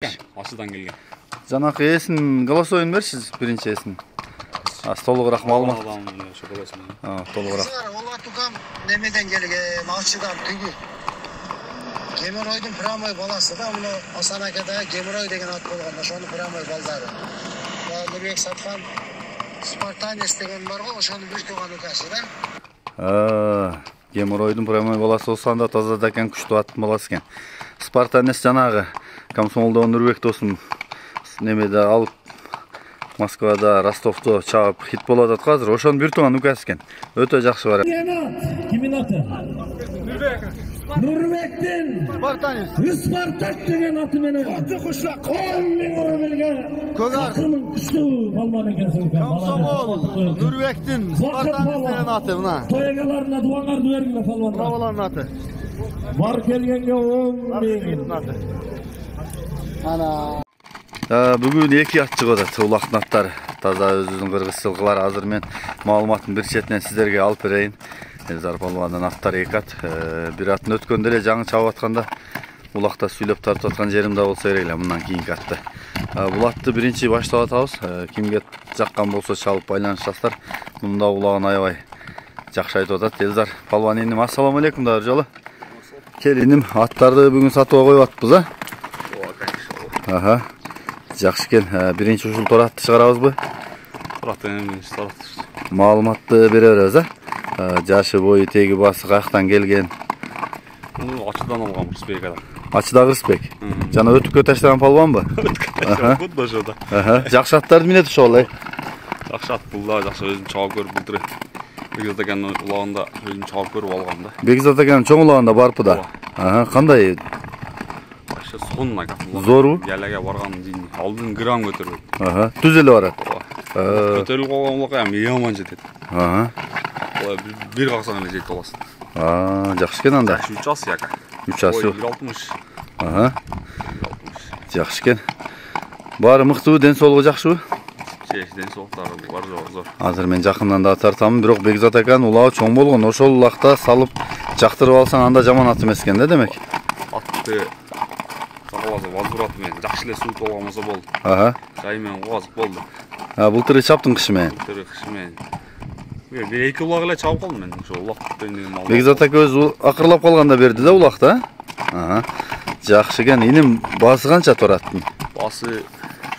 Ашыдан келген. Жанакы эсин голосойын берсиз, биринчи эсин. Толугураак маалымат. Толугураак. Олар тукам немеден келген, Ашыдан түгү. Кемеройдун прямой баласы да, муну Асанакада Кемерой деген ат болгон, ошонун прямой балдары. Нурбек Сатхан Спартанец деген бар го, ошонун бир тууган укасы да. Кемеройдун прямой баласы болсанда таза экен, күчтүү аттын баласы экен. Спартанец жанагы Комсомолдо Нурбек досум немеде алып Москвада, Ростовто чаап хит болот атат азыр. Ошонун бир тууган укасы экен. Өтө жакшы бар. Кимин аты? Нурбектин Спартанец. Спартак деген аты менен. Аты кушлак. 10 миң рубльге. Көгөр. Күчтүү балман экенсиң. Комсомол Нурбектин Спартанец деген аты мына. Тоягаларына дуаңарды бергиле балман. Бравалардын аты. Бар келгенге 10 миң аты. Бүгүн эки ат чыгып атат, улактын аттары. Таза өзүнүн кыргыз жылкылары. Азыр мен маалыматын бир четинен сиздерге алып берейин. Элзар Палвандын аттары эки ат. Бир атын өткөндө эле жаңы чабып атканда улакта сүйлөп тартып аткан жерим да болсо керек эле мындан кийинки атты. Бул атты биринчи баштап атабыз. Кимге жаккан болсо чалып байланышасыздар. Мында улагын аябай жакшы айтып атат. Элзар Палван иним, ассаламу алейкум дагы жолу. Кел иним, аттарды бүгүн сатууга коюп атпыз, Жакшы экен. Биринчи ушул торатты чыгарабызбы? Торатты. Маалыматты бере беребиз, Жашы, бою, теги, басы каяктан келген? Ачыдан алган Рысбек ада. Ачыдагы Рысбек. Жана өтүккө таштаган палванбы? Жакшы аттарды минет ошол, Жакшы ат бул да, жакшы өзүм чабып көрүп былтыр. Бекзат аканын улагында өзүм чабып көрүп алгам да. Бекзат аканын чоң улагында барпы да? Кандай? Сонун акан. Зорбу? Ялага барган дейин. Алдын грамм көтөрбөйт. Түз эле барат. Көтөрүлүп калган улакка яман жетет. Бир каксаң эле жетип аласың. Жакшы экен анда. 3 ас яка. 3 асы. 160. Жакшы экен. Баары мыктыбы, ден соолугу жакшыбы? Ден соолуктары бар зор. Азыр мен жакындан да тартамын, бирок Бекзат акан улагы чоң болгон. Ошол улакта салып жактырып алсаң анда жаман ат эмес экен да, демек. Атты возврат менен жакшы эле суу болгонсо болду. Жай менен кубазык болду. Былтыр чаптың кышы менен. Былтыр кышы менен. Бир эки улак эле чабып калдым мен. Ошо улак деген мал. Бекзат ака өзү акырлап калганда берди да улакта. Жакшы экен. Иним басы канча тораттын? Басы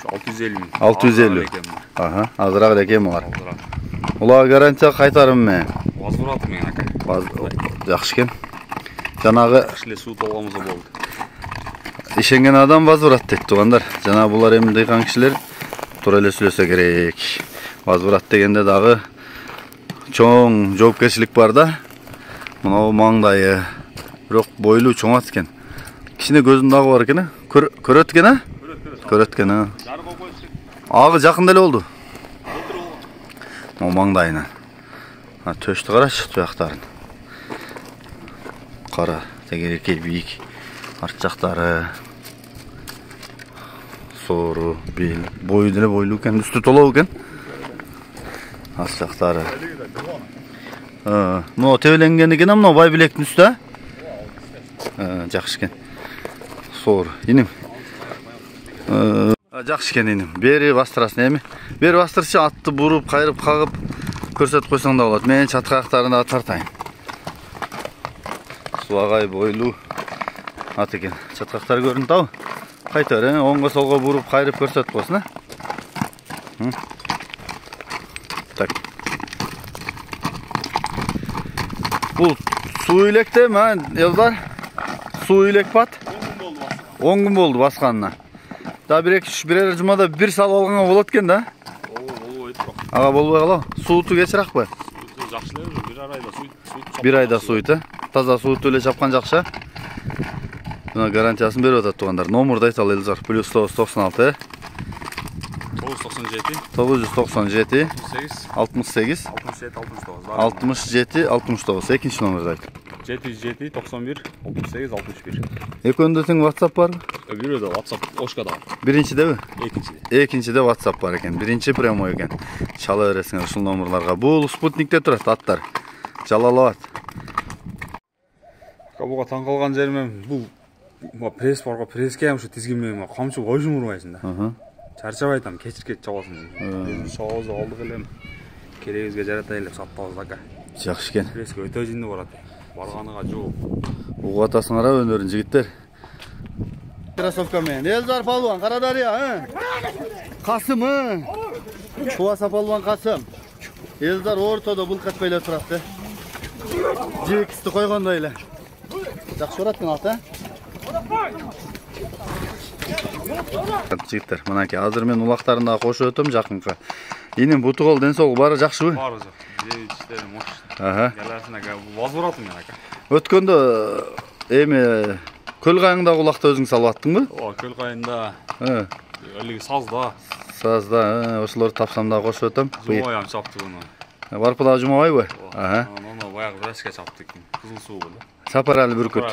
650 миң. 650. Азыраак эле экен булар. Улак гарантия кайтарым менен. Возврат менен ака. Жакшы экен. Жанагы жакшы эле суу болгонсо болду. Ишенген адам возврат дейт туугандар. Жана булар эми дыйкан кишилер туура эле сүйлөсө керек. Возврат дегенде дагы чоң жоопкерчилик бар да. Мына маңдайы бирок бойлуу чоң ат экен. Кичине көзүн дагы бар экен, көрөт экен, Көрөт экен, Агы жакында эле болду. Могу маңдайына. Төштү карачы туяктарын. Кара, тегерекке бийик. Арт жактары соору, бел, бою деле бойлуу экен, үстү толоо экен. Арт жактары. Мына тебеленген экен, мына бай билектин үстү, Жакшы экен. Соору, иним. Жакшы экен иним. Бери бастырасың эми. Бери бастырчы, атты буруп, кайрып, кагып көрсөтүп койсоң да болот. Мен чат каяктарына тартайын. Суагай бойлуу ат экен. Чаткактары көрүнүп атабы? Кайта бер, оңго солго буруп кайрып көрсөтүп койсун, Так. Бул суу илекте мен Элзар. Суу илек бат. 10 күн болду басканына. Да бир жумада бир салып алганга болот экен да? Ага болбой калабы? Сууту кечиракпы? Жакшы эле, бир айда суйт. Бир айда суйт, Таза сууту эле чапкан жакшы. Мына гарантиясын берип атат туугандар. Номурду айталы Элзар. +996 997 68 67 69. Экинчи номерду айт. 77 91 68 61. Экөөндө тең WhatsApp бар? Бирөөдө WhatsApp Ошкада бар. Биринчидеби? Экинчиде. Экинчиде WhatsApp бар экен. Биринчи прямой экен. Чала бересиңер ушул номерларга. Бул спутникте турат аттар. Жалал Абад. Буга таң калган жерим бул Пресс барга пресске ham shu tizginmen qamchi qo'yishim urmaysin da. Charchab aytam, kechirib chabasin. Sho'g'ozni oldiq elem. Keregizga jarataylik sattabыз aka. Жақсы екен. Пресske өтө жинди барат. Барганыга жок. Угатасыңар өнөрүн жигиттер. Кроссовкамен. Элзар палуан, Карадария, Касым, Шуаса палуан Касым. Элзар ортодо булкат беле турат. Жекисти койгондой эле. Жакшы урат мен ата. Жигиттер, мынакей азыр мен улактарын да кошуп өтөм жакынкы. Инин бутугол ден соолугу баары жакшыбы? Баары жакшы. Жеиштери мош. Галасына вазуратым мен ака. Өткөндө эми көл кайыңда улакта өзүң салып аттыңбы? Ооба, көл кайында. Элиги сазда. Сазда, ошолорду тапсам да кошуп өтөм. Жумабай ham чапты буну. Барпыла Жумабайбы? Аны баягы брашка чаптык. Кызыл суу болду. Сапаралы бүркүт.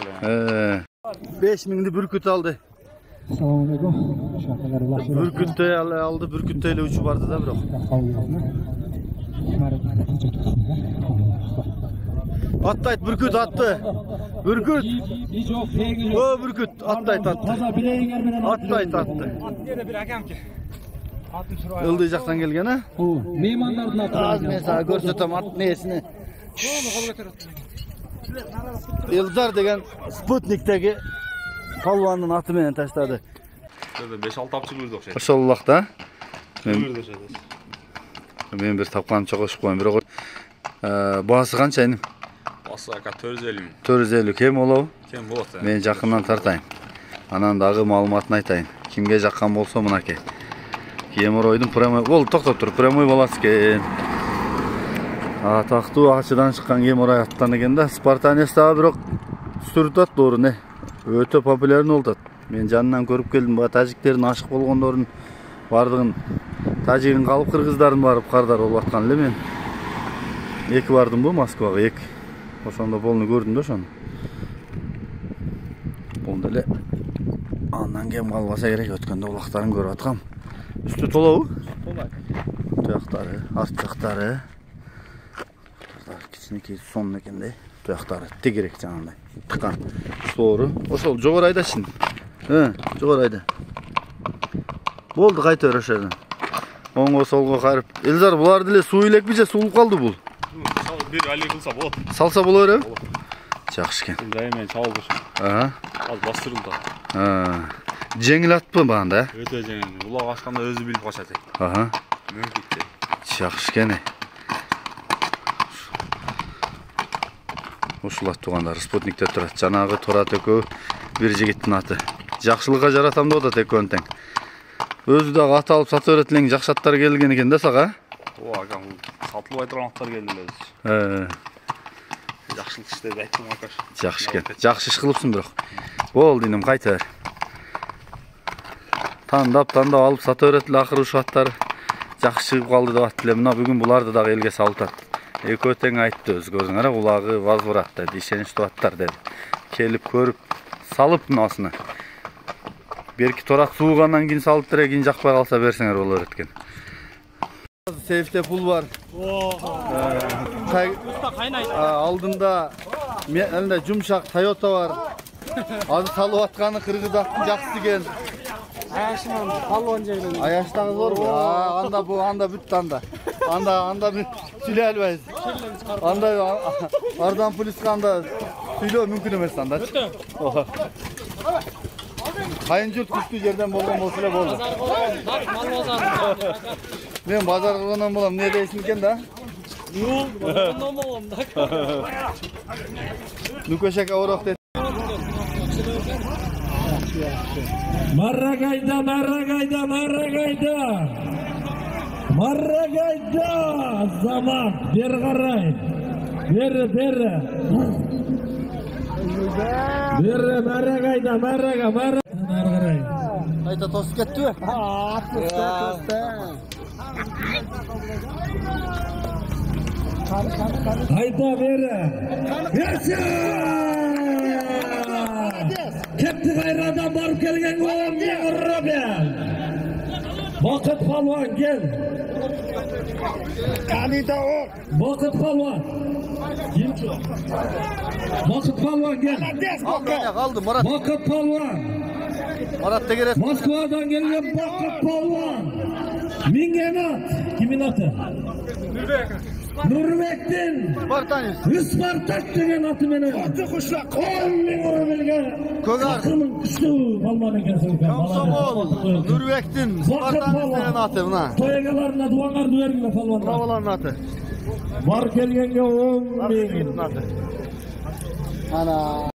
5000'di бүркүт алды. Бүркүттө алды, бүркүттө эле учуп барды да бирок. Attayt бүркүт atты. Бүркүт. О, бүркүт attayt attı. Attayt attı. Ылдый жактан келген, а? Меймандардын аты. Az мен сага көрсөтөм ат несini. Элзар деген Спутниктеги палуандын аты менен таштады. 5-6 тапчы көрдүк окшойт. Ошол убакта мен бир тапкан чогошуп коем, бирок баасы канча эним? Баасы ака 450 миң. 450 кем болобу? Кем болот. Мен жакындан тартайын. Анан дагы маалыматын айтайын. Кимге жаккан болсо мынакей. Геморройдун прямой бол токтоп тур, прямой баласы экен. Атактуу ачыдан чыккан геморрой аттан экен да. Спартанец дагы бирок сүрүтөт дооруна. Өтө популярный болот. Мен жанынан көрүп келдим, ба тажиктердин ашык болгондорун бардыгын, тажигин калып кыргыздарын барып кардар болуп аткан эле мен. Эки бардым бу Москвага, эки. Ошондо полный көрдүм да ошону. Бул деле андан кем калбаса керек, өткөндө улактарын көрүп аткам. Üstü толобу? Толак. Туяктары, арт жактары. Кичинекей сон экенде. Туяктары тегерек жанагындай. Тыккан. Тоору. Ошол жогору айдашын. Жогору айда. Болду, кайта бер ошол жерден. Оңго солго карып. Элзар, булар деле суу элекпи же суулуп калды бул? Бир али кылса болот. Салса боло береби? Жакшы экен. Дайыма чалып ошо. Az бастырылды. Жеңил атпы баанда? Өтө жеңил. Улак ачканда өзү билип качат экен. Мүмкүн. Жакшы экен. Ушул туугандар Спутникте турат. Жанагы Турат экөө бир жигиттин аты. Жакшылыкка жаратам деп атат экөөнү тең. Өзү дагы ат алып сата берет элең жакшы аттар келген экен да сага? Ооба, ака, сатылбай турган аттар келди эле. Жакшылык иштеди айттым акаш. Жакшы экен. Жакшы иш кылыпсың бирок. Болду инем, кайта бер. Тандап алып сата берет эле акыры ушул аттар жакшы чыгып калды деп атты эле. Мына бүгүн буларды дагы элге салып атат. Экөө тең айтты өз көзүңөр, улагы возврат деди, ишеничтүү аттар деди. Келип көрүп салып мынасыны. Берки Турат суугандан кийин салып бере, кийин жакпай калса берсеңер боло берет экен. Сейфте пул бар. Алдында элде жумшак Toyota бар. Азыр салып атканы кыргыз аттын жакшысы экен. Аяшынан палуан жайдан. Аяштагы зорбу? Анда бу, анда бүттү анда. Анда сүйлөй албайсыз. Анда ардан полиске анда сүйлөө мүмкүн эмес анда. Кайын жұрт күштүү жерден болгон болсо эле болду. Мен базар кылгандан болом, эмне дейсиң экен да? Жок, базардан болом да. Нүкөшек орок дейт. Marragayda, zaman, beri qaray. Beri. Marragayda. Ayta tosып кетти. Hayda beri. Yaşa! Ketdi gayradan barıp kelgen oğlum yağırra ben. Vakit palvan gel. Kanida o. Vakit palvan. Vakıt Palvan gel. Kaldı Murat. Vakıt Palvan. Murat da gelir. Moskova'dan gelen Vakıt Palvan. Mingenat. Kimin atı? Nurbek'tin. Ispartak degen atı meni. 10.000 euro belge. Kogar. Takımın kuştu palman ekensin. Komsomol. Nurbek'tin. Spartan degen atı buna. Toyagalarına duanlar duyar gibi palmanlar. Bravoların atı. Var gelgenge 10.000. Ana.